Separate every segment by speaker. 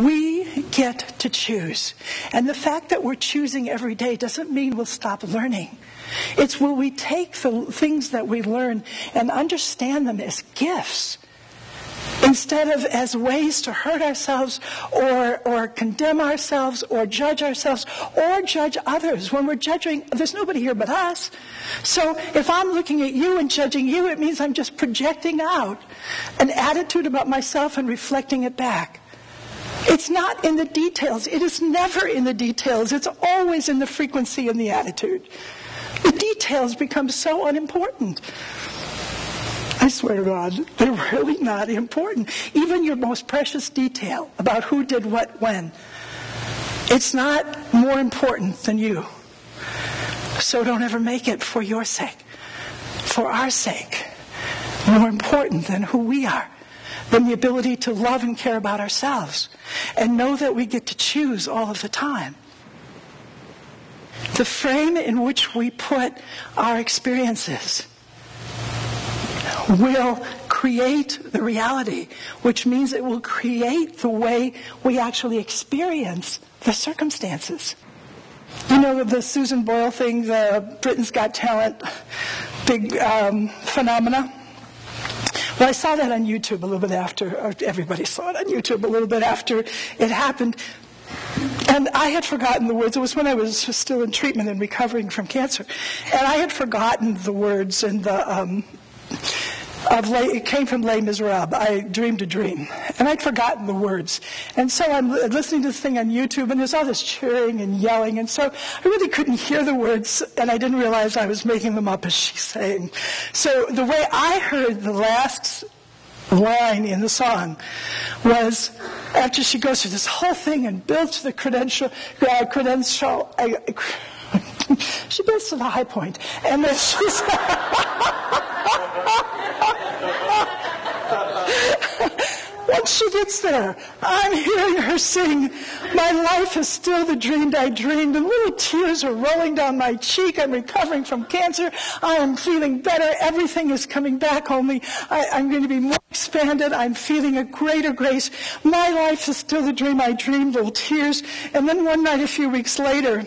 Speaker 1: We get to choose. And the fact that we're choosing every day doesn't mean we'll stop learning. It's will we take the things that we learn and understand them as gifts instead of as ways to hurt ourselves or condemn ourselves or judge others. When we're judging, there's nobody here but us. So if I'm looking at you and judging you, it means I'm just projecting out an attitude about myself and reflecting it back. It's not in the details. It is never in the details. It's always in the frequency and the attitude. The details become so unimportant. I swear to God, they're really not important. Even your most precious detail about who did what when, it's not more important than you. So don't ever make it for your sake, for our sake, more important than who we are, than the ability to love and care about ourselves and know that we get to choose all of the time. The frame in which we put our experiences will create the reality, which means it will create the way we actually experience the circumstances. You know the Susan Boyle thing, the Britain's Got Talent, big phenomena? Well, I saw that on YouTube a little bit after, or everybody saw it on YouTube a little bit after it happened. And I had forgotten the words. It was when I was still in treatment and recovering from cancer. And I had forgotten the words in the... it came from Les Miserables. I dreamed a dream. And I'd forgotten the words. And so I'm listening to this thing on YouTube, and there's all this cheering and yelling. And so I really couldn't hear the words, and I didn't realize I was making them up as she's saying. So the way I heard the last line in the song was after she goes through this whole thing and builds to the she builds to the high point. And then she's... Once she gets there, I'm hearing her sing, "My life is still the dream I dreamed," and little tears are rolling down my cheek. I'm recovering from cancer. I am feeling better. Everything is coming back, only I'm going to be more expanded. I'm feeling a greater grace. My life is still the dream I dreamed, little tears. And then one night, a few weeks later,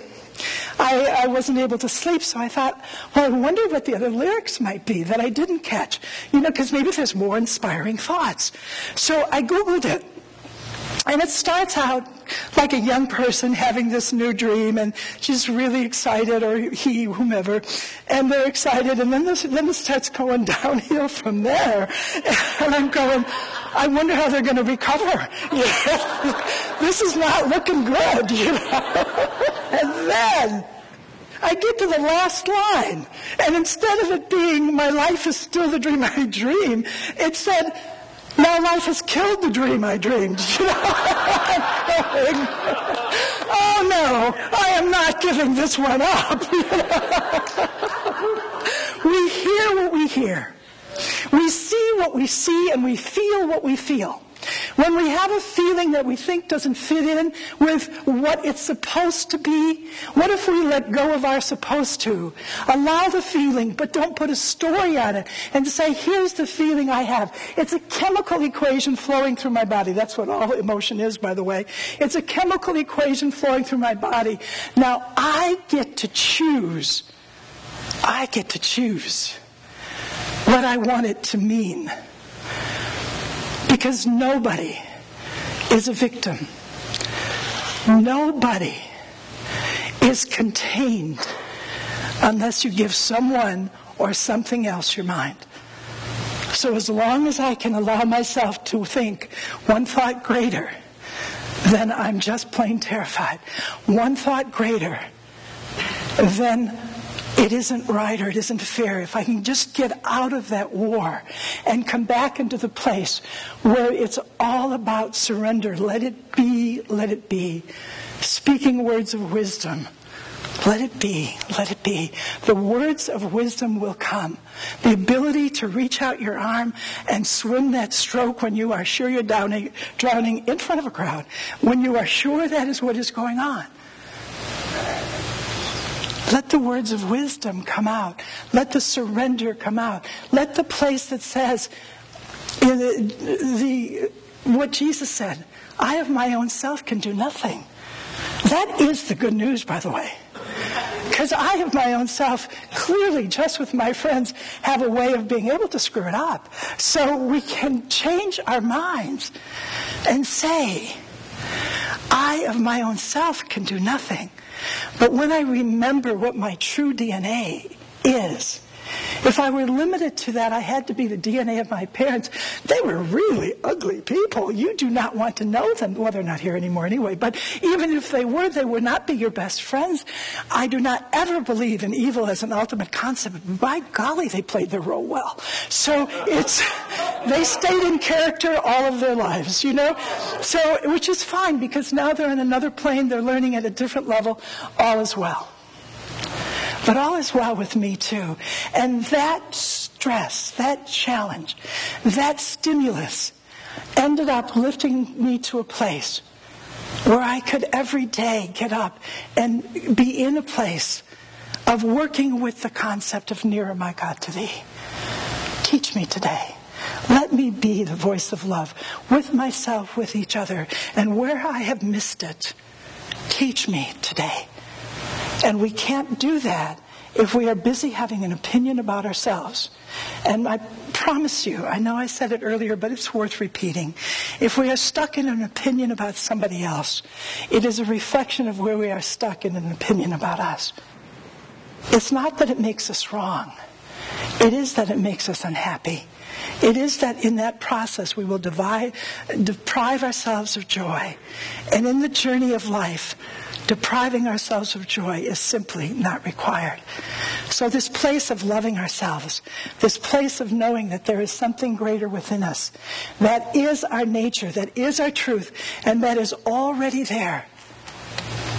Speaker 1: I wasn't able to sleep, so I thought, well, I wonder what the other lyrics might be that I didn't catch, because maybe there's more inspiring thoughts. So I Googled it, and it starts out like a young person having this new dream, and she's really excited, or he, whomever, and they're excited, and then it starts going downhill from there, and I'm going, I wonder how they're going to recover. This is not looking good, And then I get to the last line, and instead of it being, "My life is still the dream I dream," it said, "My life has killed the dream I dreamed." Oh no, I am not giving this one up. We hear what we hear. We see what we see, and we feel what we feel. When we have a feeling that we think doesn't fit in with what it's supposed to be, what if we let go of our supposed to? Allow the feeling, but don't put a story on it, and say, here's the feeling I have. It's a chemical equation flowing through my body. That's what all emotion is, by the way. It's a chemical equation flowing through my body. Now, I get to choose what I want it to mean. Because nobody is a victim. Nobody is contained unless you give someone or something else your mind. So as long as I can allow myself to think one thought greater, then I'm just plain terrified. One thought greater, then it isn't right or it isn't fair. If I can just get out of that war and come back into the place where it's all about surrender. Let it be, let it be. Speaking words of wisdom. Let it be, let it be. The words of wisdom will come. The ability to reach out your arm and swim that stroke when you are sure you're drowning in front of a crowd. When you are sure that is what is going on. Let the words of wisdom come out. Let the surrender come out. Let the place that says, what Jesus said, I of my own self can do nothing. That is the good news, by the way. Because I of my own self, clearly, just with my friends, have a way of being able to screw it up. So we can change our minds and say, I of my own self can do nothing. But when I remember what my true DNA is, if I were limited to that, I had to be the DNA of my parents. They were really ugly people. You do not want to know them. Well, they're not here anymore anyway. But even if they would not be your best friends. I do not ever believe in evil as an ultimate concept. By golly, they played their role well. So they stayed in character all of their lives, So, which is fine, because now they're on another plane. They're learning at a different level. All is well. But all is well with me too. And that stress, that challenge, that stimulus ended up lifting me to a place where I could every day get up and be in a place of working with the concept of nearer, my God, to thee. Teach me today. Let me be the voice of love with myself, with each other. And where I have missed it, teach me today. And we can't do that if we are busy having an opinion about ourselves. And I promise you, I know I said it earlier, but it's worth repeating. If we are stuck in an opinion about somebody else, it is a reflection of where we are stuck in an opinion about us. It's not that it makes us wrong. It is that it makes us unhappy. It is that in that process we will deprive ourselves of joy. And in the journey of life, depriving ourselves of joy is simply not required. So this place of loving ourselves, this place of knowing that there is something greater within us, that is our nature, that is our truth, and that is already there.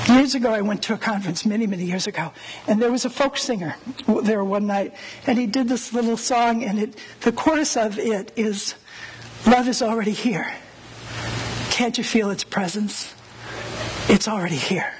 Speaker 1: Years ago, I went to a conference, many, many years ago, and there was a folk singer there one night, and he did this little song, and the chorus of it is, love is already here. Can't you feel its presence? It's already here.